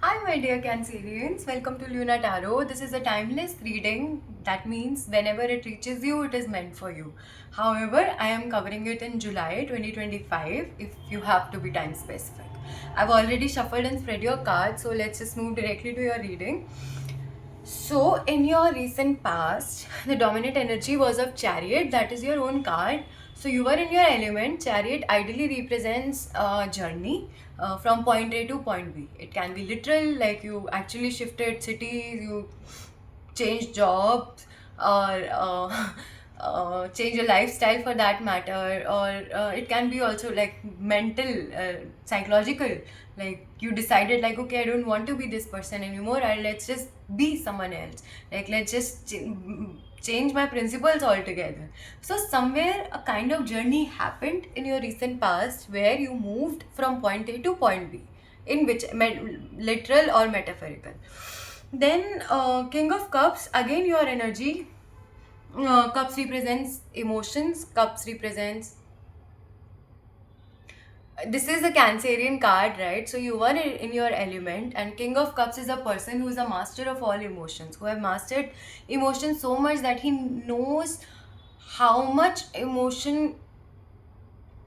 Hi, my dear Cancerians. Welcome to Luna Tarot. This is a timeless reading. That means whenever it reaches you, it is meant for you. However, I am covering it in July 2025 if you have to be time specific. I've already shuffled and spread your cards, so let's just move directly to your reading. So, in your recent past, the dominant energy was of Chariot, that is your own card. So, you were in your element. Chariot ideally represents a journey from point A to point B. It can be literal, like you actually shifted cities, you changed jobs, or change your lifestyle for that matter, or it can be also like mental, psychological, like you decided like, okay, I don't want to be this person anymore, and let's just be someone else, like let's just change my principles altogether. So somewhere a kind of journey happened in your recent past where you moved from point A to point B, in which literal or metaphorical. Then King of Cups, again your energy. Cups represents emotions. Cups represents, this is a Cancerian card, right? So you are in your element, and King of Cups is a person who is a master of all emotions, who have mastered emotions so much that he knows how much emotion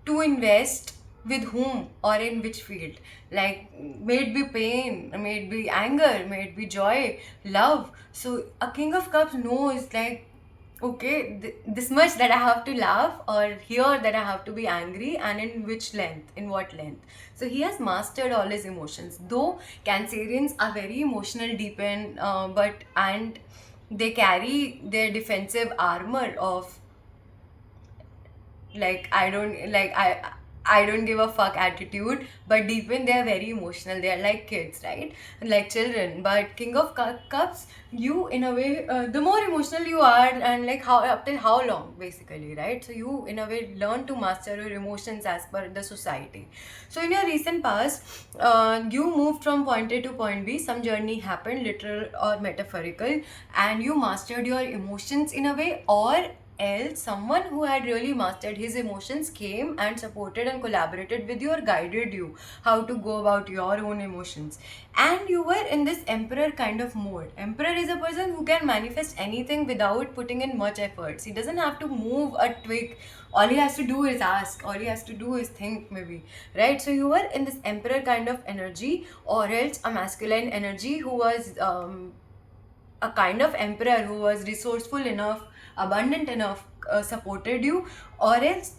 to invest with whom or in which field. Like, may it be pain, may it be anger, may it be joy, love. So a King of Cups knows, like, okay, this much that I have to laugh, or here that I have to be angry, and in which length, in what length. So he has mastered all his emotions. Though Cancerians are very emotional deep in, and they carry their defensive armor of, like, I don't give a fuck attitude, but deep in they're very emotional. They're like kids, right? Like children. But King of Cups, you in a way, the more emotional you are, and like how up till how long, basically, right? So you in a way learn to master your emotions as per the society. So in your recent past, you moved from point A to point B. Some journey happened, literal or metaphorical, and you mastered your emotions in a way, or else someone who had really mastered his emotions came and supported and collaborated with you, or guided you how to go about your own emotions. And you were in this emperor kind of mode. Emperor is a person who can manifest anything without putting in much efforts. He doesn't have to move a twig. All he has to do is ask, all he has to do is think, maybe, right? So you were in this emperor kind of energy, or else a masculine energy who was a kind of emperor who was resourceful enough, abundant enough, supported you, or else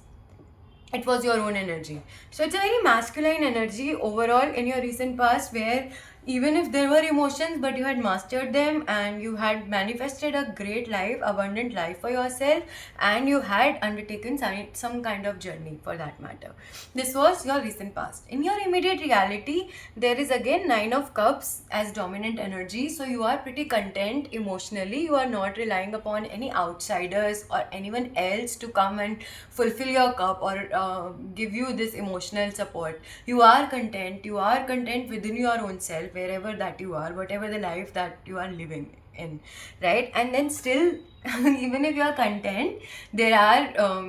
it was your own energy. So it's a very masculine energy overall in your recent past, where even if there were emotions, but you had mastered them, and you had manifested a great life, abundant life for yourself, and you had undertaken some kind of journey for that matter. This was your recent past. In your immediate reality, there is again Nine of Cups as dominant energy. So you are pretty content emotionally. You are not relying upon any outsiders or anyone else to come and fulfill your cup, or give you this emotional support. You are content. You are content within your own self, wherever that you are, whatever the life that you are living in, right? And then still, even if you are content, there are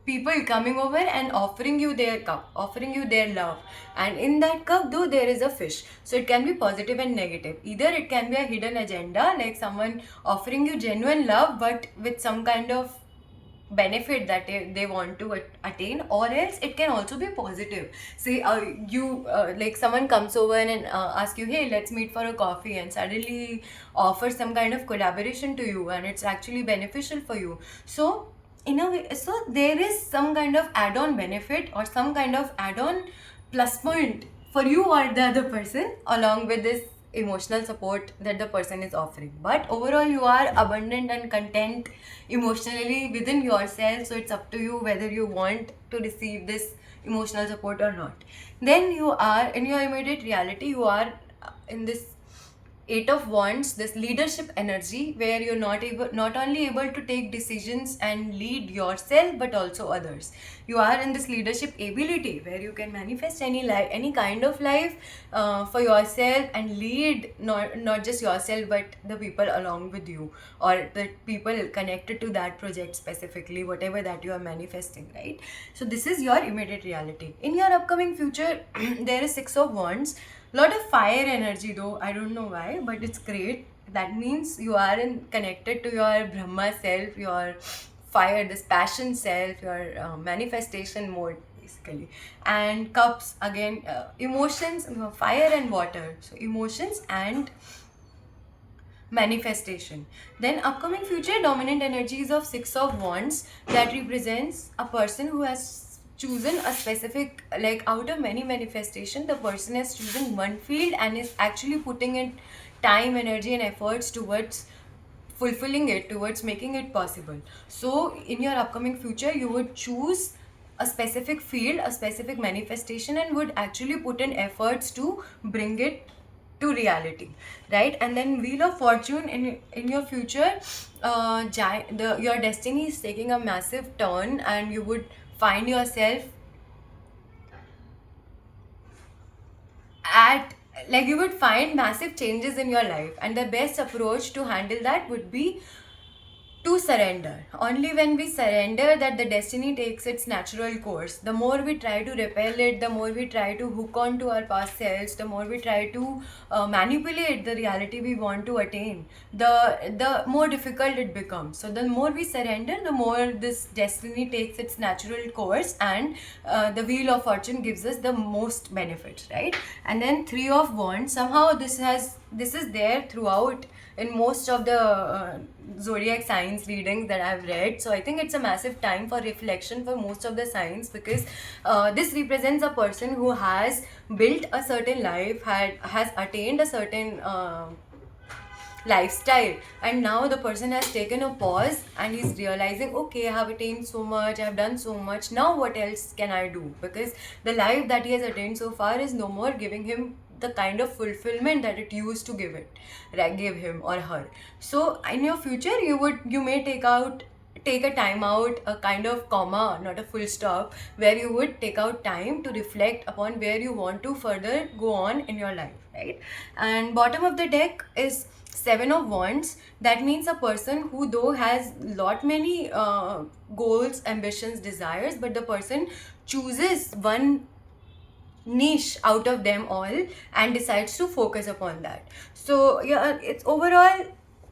people coming over and offering you their cup, offering you their love. And in that cup, though, there is a fish. So it can be positive and negative. Either it can be a hidden agenda, like someone offering you genuine love, but with some kind of benefit that they want to attain, or else it can also be positive. Say you like someone comes over and ask you, hey, let's meet for a coffee, and suddenly offer some kind of collaboration to you, and it's actually beneficial for you. So in a way, so there is some kind of add-on benefit, or some kind of add-on plus point for you or the other person, along with this emotional support that the person is offering. But overall, you are abundant and content emotionally within yourself. So it's up to you whether you want to receive this emotional support or not. Then you are in your immediate reality, you are in this Eight of Wands, this leadership energy, where you're not only able to take decisions and lead yourself, but also others. You are in this leadership ability where you can manifest any kind of life for yourself, and lead not just yourself, but the people along with you, or the people connected to that project specifically, whatever that you are manifesting, right? So this is your immediate reality. In your upcoming future, there is Six of Wands. Lot of fire energy though, I don't know why, but it's great. That means you are connected to your Brahma self, your fire, this passion self, your manifestation mode basically. And cups again, emotions, fire and water. So emotions and manifestation. Then upcoming future dominant energies of Six of Wands, that represents a person who has chosen a specific, like out of many manifestation, the person has chosen one field and is actually putting in time, energy and efforts towards fulfilling it, towards making it possible. So in your upcoming future you would choose a specific field, a specific manifestation, and would actually put in efforts to bring it to reality, right? And then Wheel of Fortune, in your future, your destiny is taking a massive turn, and you would find yourself at, like, you would find massive changes in your life, and the best approach to handle that would be to surrender. Only when we surrender that the destiny takes its natural course. The more we try to repel it, the more we try to hook on to our past selves, the more we try to manipulate the reality we want to attain, the more difficult it becomes. So the more we surrender, the more this destiny takes its natural course, and the Wheel of Fortune gives us the most benefits, right? And then Three of Wands, somehow this is there throughout in most of the zodiac signs readings that I've read. So I think it's a massive time for reflection for most of the signs, because this represents a person who has built a certain life, has attained a certain lifestyle, and now the person has taken a pause and he's realizing, okay, I have attained so much, I've done so much, now what else can I do? Because the life that he has attained so far is no more giving him the kind of fulfillment that it used to give it, right, give him or her. So in your future you may take a time out, a kind of comma, not a full stop, where you would take out time to reflect upon where you want to further go on in your life, right? And bottom of the deck is Seven of Wands. That means a person who though has lot many goals, ambitions, desires, but the person chooses one niche out of them all and decides to focus upon that. So yeah, it's overall,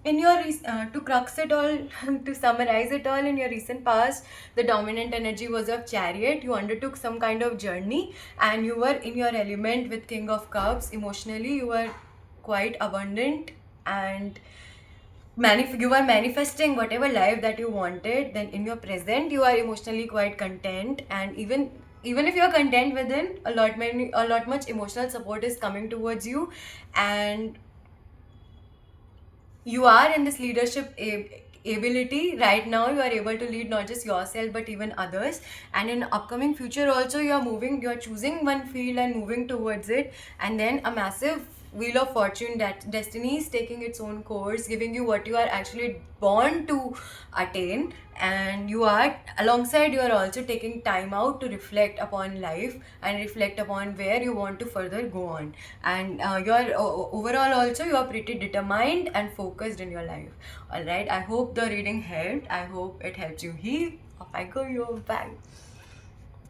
in your to crux it all, to summarize it all, in your recent past the dominant energy was of Chariot. You undertook some kind of journey and you were in your element with King of Cups. Emotionally you were quite abundant, and you are manifesting whatever life that you wanted. Then in your present you are emotionally quite content, and even if you are content within, a lot much emotional support is coming towards you, and you are in this leadership ability right now. You are able to lead not just yourself but even others, and in upcoming future also you are choosing one field and moving towards it. And then a massive Wheel of Fortune, that destiny is taking its own course, giving you what you are actually born to attain. And you are alongside, you are also taking time out to reflect upon life and reflect upon where you want to further go on. And overall also you are pretty determined and focused in your life. All right, I hope the reading helped. I hope it helped you heal. Off I go, you. Bye.